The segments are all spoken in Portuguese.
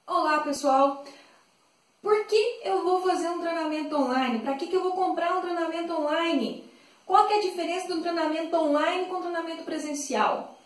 Olá pessoal, por que eu vou fazer um treinamento online? Para que eu vou comprar um treinamento online? Qual que é a diferença de um treinamento online com um treinamento presencial?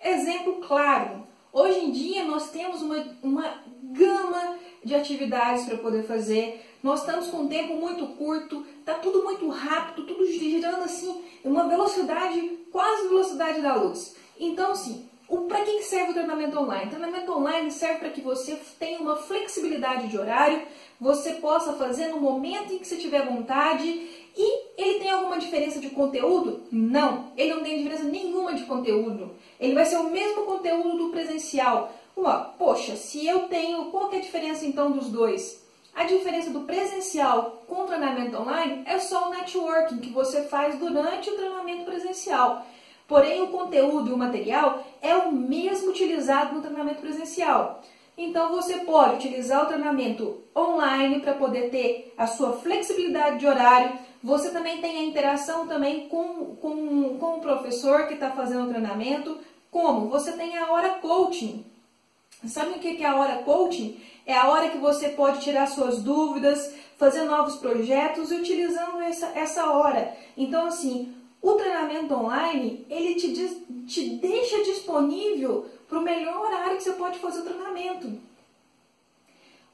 Exemplo claro, hoje em dia nós temos uma gama de atividades para poder fazer, nós estamos com um tempo muito curto, está tudo muito rápido, tudo girando assim, em uma velocidade, quase velocidade da luz. Então assim, para que serve o treinamento online? O treinamento online serve para que você tenha uma flexibilidade de horário, você possa fazer no momento em que você tiver vontade. E ele tem alguma diferença de conteúdo? Não, ele não tem diferença nenhuma de conteúdo. Ele vai ser o mesmo conteúdo do presencial. Poxa, se eu tenho, qual que é a diferença então dos dois? A diferença do presencial com o treinamento online é só o networking que você faz durante o treinamento presencial. Porém, o conteúdo e o material é o mesmo utilizado no treinamento presencial. Então, você pode utilizar o treinamento online para poder ter a sua flexibilidade de horário. Você também tem a interação também com o professor que está fazendo o treinamento. Como? Você tem a hora coaching. Sabe o que é a hora coaching? É a hora que você pode tirar suas dúvidas, fazer novos projetos e utilizando essa hora. Então, assim, o treinamento online, ele te deixa disponível para o melhor horário que você pode fazer o treinamento.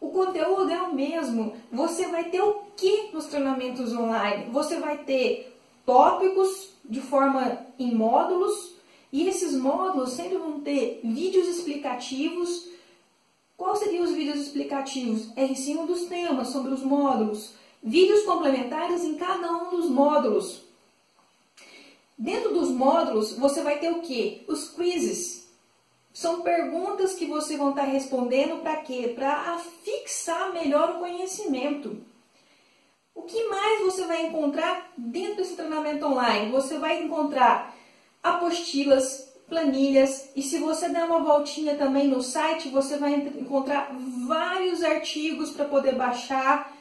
O conteúdo é o mesmo. Você vai ter o que nos treinamentos online? Você vai ter tópicos de forma em módulos, e esses módulos sempre vão ter vídeos explicativos. Quais seriam os vídeos explicativos? É em cima dos temas, sobre os módulos. Vídeos complementares em cada um dos módulos. Dentro dos módulos, você vai ter o quê? Os quizzes. São perguntas que você vão estar respondendo para quê? Para fixar melhor o conhecimento. O que mais você vai encontrar dentro desse treinamento online? Você vai encontrar apostilas, planilhas, e se você der uma voltinha também no site, você vai encontrar vários artigos para poder baixar,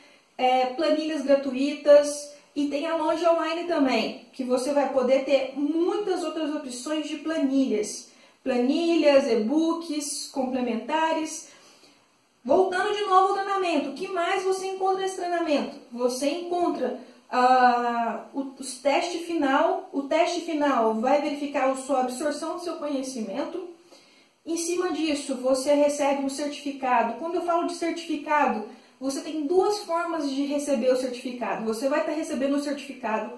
planilhas gratuitas. E tem a loja online também, que você vai poder ter muitas outras opções de planilhas. Planilhas, e-books, complementares. Voltando de novo ao treinamento, o que mais você encontra nesse treinamento? Você encontra os testes final. O teste final vai verificar a sua absorção do seu conhecimento. Em cima disso, você recebe um certificado. Quando eu falo de certificado, você tem duas formas de receber o certificado. Você vai estar recebendo o certificado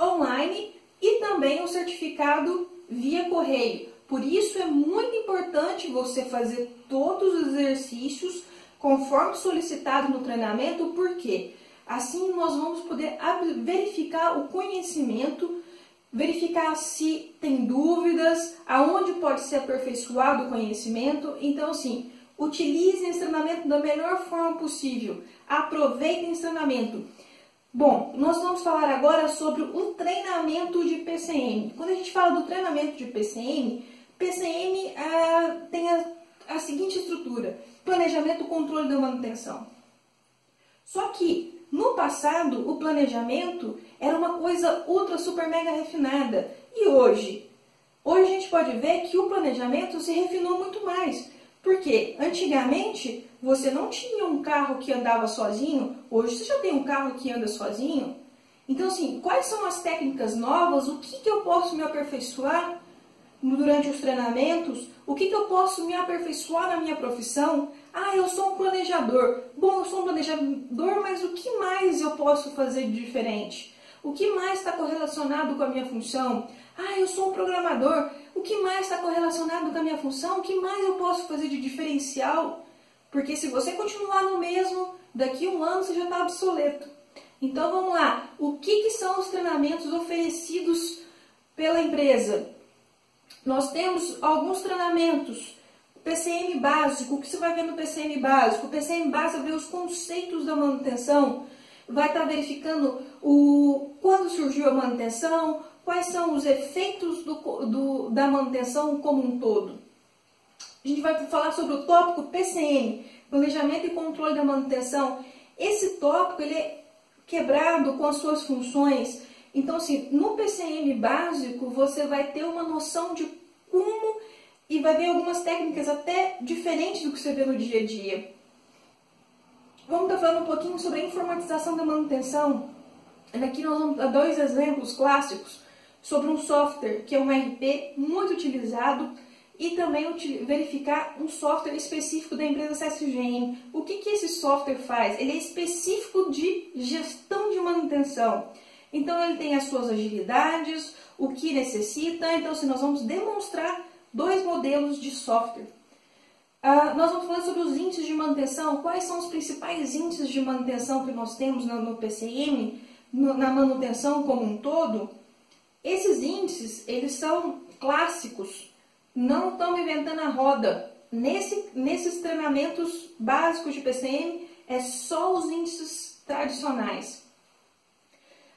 online e também o certificado via correio. Por isso é muito importante você fazer todos os exercícios conforme solicitado no treinamento, porque assim nós vamos poder verificar o conhecimento, verificar se tem dúvidas, aonde pode ser aperfeiçoado o conhecimento. Então, assim, utilizem esse treinamento da melhor forma possível. Aproveitem esse treinamento. Bom, nós vamos falar agora sobre o treinamento de PCM. Quando a gente fala do treinamento de PCM, PCM tem a seguinte estrutura: planejamento, controle da manutenção. Só que, no passado, o planejamento era uma coisa ultra, super, mega refinada. E hoje? Hoje a gente pode ver que o planejamento se refinou muito mais. Porque antigamente você não tinha um carro que andava sozinho, hoje você já tem um carro que anda sozinho. Então, assim, quais são as técnicas novas? O que eu posso me aperfeiçoar durante os treinamentos? O que eu posso me aperfeiçoar na minha profissão? Eu sou um planejador. Bom, eu sou um planejador, mas o que mais eu posso fazer de diferente? O que mais está correlacionado com a minha função? Eu sou um programador. O que mais está correlacionado com a minha função? O que mais eu posso fazer de diferencial? Porque se você continuar no mesmo, daqui a um ano você já está obsoleto. Então vamos lá. O que são os treinamentos oferecidos pela empresa? Nós temos alguns treinamentos. PCM básico, o que você vai ver no PCM básico? O PCM básico vai ver os conceitos da manutenção, vai estar verificando quando surgiu a manutenção, quais são os efeitos da manutenção como um todo. A gente vai falar sobre o tópico PCM, Planejamento e Controle da Manutenção. Esse tópico ele é quebrado com as suas funções. Então, assim, no PCM básico, você vai ter uma noção de como e vai ver algumas técnicas até diferentes do que você vê no dia a dia. Vamos estar falando um pouquinho sobre a informatização da manutenção. Aqui nós vamos dar 2 exemplos clássicos sobre um software que é um ERP muito utilizado e também verificar um software específico da empresa CSGM. O que esse software faz? Ele é específico de gestão de manutenção. Então ele tem as suas agilidades, o que necessita. Então nós vamos demonstrar 2 modelos de software. Nós vamos falar sobre os índices de manutenção. Quais são os principais índices de manutenção que nós temos no PCM, na manutenção como um todo? Esses índices, eles são clássicos, não estão inventando a roda. Nesses treinamentos básicos de PCM, é só os índices tradicionais.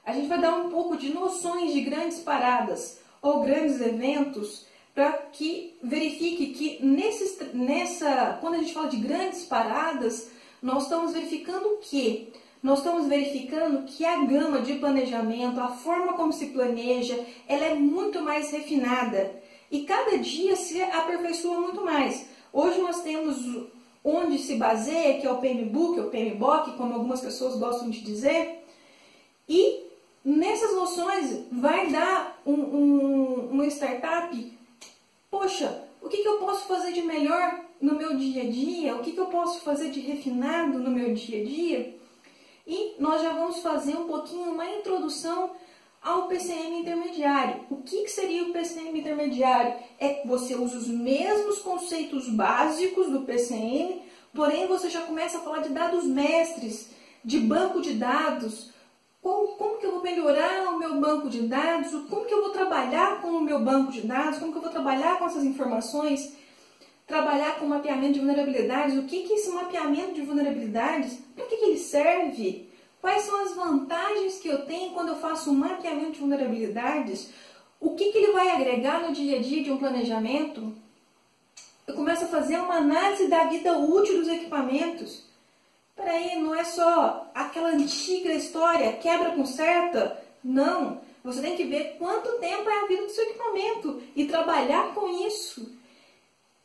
A gente vai dar um pouco de noções de grandes paradas ou grandes eventos para que verifique que quando a gente fala de grandes paradas, nós estamos verificando o quê? Nós estamos verificando que a gama de planejamento, a forma como se planeja, ela é muito mais refinada. E cada dia se aperfeiçoa muito mais. Hoje nós temos onde se baseia, que é o PMBOK, ou PMBOK, como algumas pessoas gostam de dizer. E nessas noções vai dar uma startup. Poxa, o que eu posso fazer de melhor no meu dia a dia? O que eu posso fazer de refinado no meu dia a dia? E nós já vamos fazer um pouquinho uma introdução ao PCM intermediário. O que seria o PCM intermediário? É que você usa os mesmos conceitos básicos do PCM, porém você já começa a falar de dados mestres, de banco de dados. Como que eu vou melhorar o meu banco de dados? Como que eu vou trabalhar com o meu banco de dados? Como que eu vou trabalhar com essas informações? Trabalhar com mapeamento de vulnerabilidades. O que é esse mapeamento de vulnerabilidades? Para que ele serve? Quais são as vantagens que eu tenho quando eu faço um mapeamento de vulnerabilidades? O que ele vai agregar no dia a dia de um planejamento? Eu começo a fazer uma análise da vida útil dos equipamentos. Peraí, não é só aquela antiga história, quebra, conserta. Não, você tem que ver quanto tempo é a vida do seu equipamento e trabalhar com isso.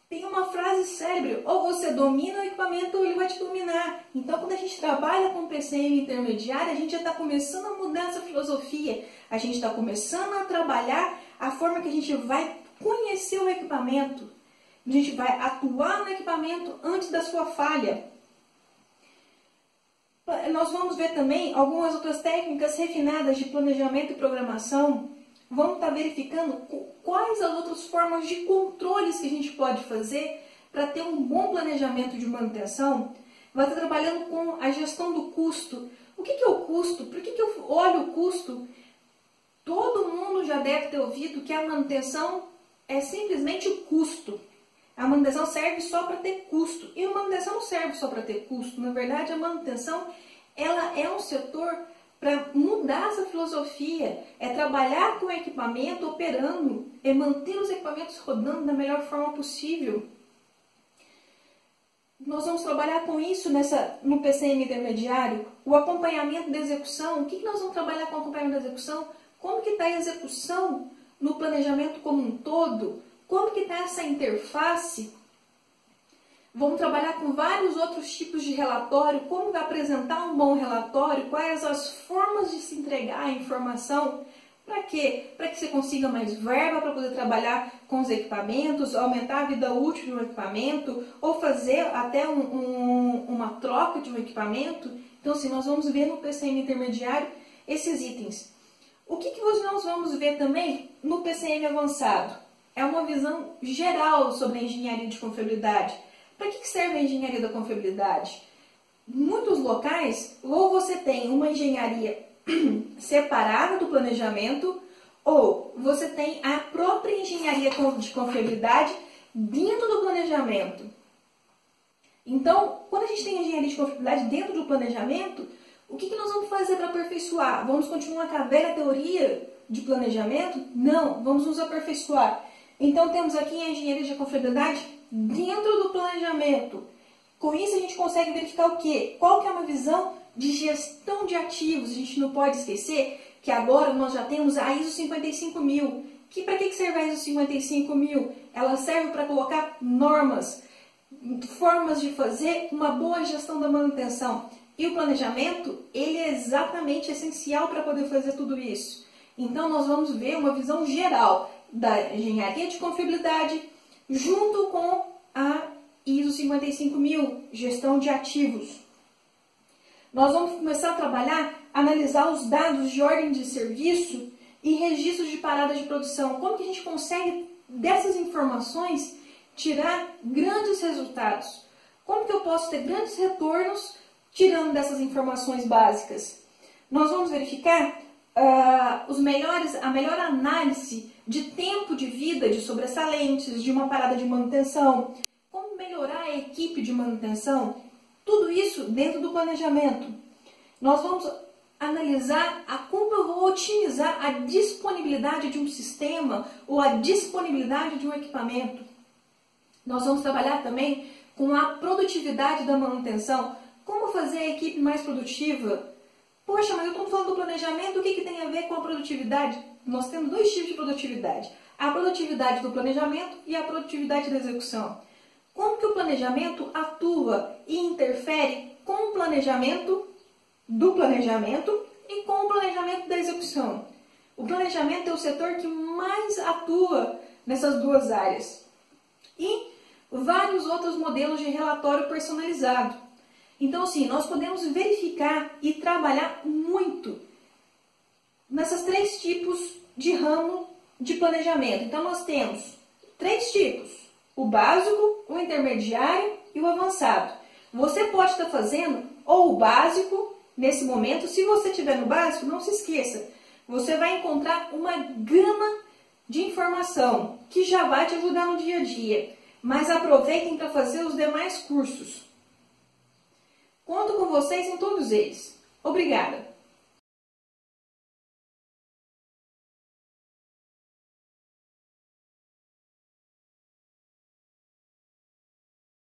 Tem uma frase célebre, ou você domina o equipamento ou ele vai te dominar. Então, quando a gente trabalha com PCM intermediário, a gente já está começando a mudar essa filosofia. A gente está começando a trabalhar a forma que a gente vai conhecer o equipamento. A gente vai atuar no equipamento antes da sua falha. Nós vamos ver também algumas outras técnicas refinadas de planejamento e programação. Vamos estar verificando quais as outras formas de controles que a gente pode fazer para ter um bom planejamento de manutenção. Vai estar trabalhando com a gestão do custo. O que é o custo? Por que eu olho o custo? Todo mundo já deve ter ouvido que a manutenção é simplesmente o custo. A manutenção serve só para ter custo. E a manutenção não serve só para ter custo. Na verdade, a manutenção ela é um setor para mudar essa filosofia. É trabalhar com o equipamento operando. É manter os equipamentos rodando da melhor forma possível. Nós vamos trabalhar com isso no PCM intermediário. O acompanhamento da execução. O que nós vamos trabalhar com o acompanhamento da execução? Como que está a execução no planejamento como um todo? Como que está essa interface? Vamos trabalhar com vários outros tipos de relatório, como apresentar um bom relatório, quais as formas de se entregar a informação. Para quê? Para que você consiga mais verba para poder trabalhar com os equipamentos, aumentar a vida útil de um equipamento, ou fazer até uma troca de um equipamento. Então, assim, nós vamos ver no PCM intermediário esses itens. O que nós vamos ver também no PCM avançado? É uma visão geral sobre a engenharia de confiabilidade. Para que serve a engenharia da confiabilidade? Em muitos locais, ou você tem uma engenharia separada do planejamento, ou você tem a própria engenharia de confiabilidade dentro do planejamento. Então, quando a gente tem engenharia de confiabilidade dentro do planejamento, o que nós vamos fazer para aperfeiçoar? Vamos continuar com a velha teoria de planejamento? Não, vamos nos aperfeiçoar. Então, temos aqui a engenharia de confiabilidade dentro do planejamento. Com isso, a gente consegue verificar o quê? Qual que é uma visão de gestão de ativos? A gente não pode esquecer que agora nós já temos a ISO 55000, Para que serve a ISO 55000? Ela serve para colocar normas, formas de fazer uma boa gestão da manutenção. E o planejamento, ele é exatamente essencial para poder fazer tudo isso. Então, nós vamos ver uma visão geral da engenharia de confiabilidade junto com a ISO 55000, gestão de ativos. Nós vamos começar a trabalhar, analisar os dados de ordem de serviço e registros de parada de produção. Como que a gente consegue, dessas informações, tirar grandes resultados? Como que eu posso ter grandes retornos tirando dessas informações básicas? Nós vamos verificar a melhor análise de tempo de vida de sobressalentes, de uma parada de manutenção, como melhorar a equipe de manutenção, tudo isso dentro do planejamento. Nós vamos analisar como eu vou otimizar a disponibilidade de um sistema ou a disponibilidade de um equipamento. Nós vamos trabalhar também com a produtividade da manutenção, como fazer a equipe mais produtiva. Poxa, mas eu estou falando do planejamento, o que tem a ver com a produtividade? Nós temos dois tipos de produtividade. A produtividade do planejamento e a produtividade da execução. Como que o planejamento atua e interfere com o planejamento do planejamento e com o planejamento da execução? O planejamento é o setor que mais atua nessas duas áreas. E vários outros modelos de relatório personalizado. Então, assim, nós podemos verificar e trabalhar muito nessas três tipos de ramo de planejamento. Então, nós temos três tipos: o básico, o intermediário e o avançado. Você pode estar fazendo ou o básico nesse momento. Se você estiver no básico, não se esqueça, você vai encontrar uma gama de informação que já vai te ajudar no dia a dia. Mas aproveitem para fazer os demais cursos. Conto com vocês em todos eles. Obrigada!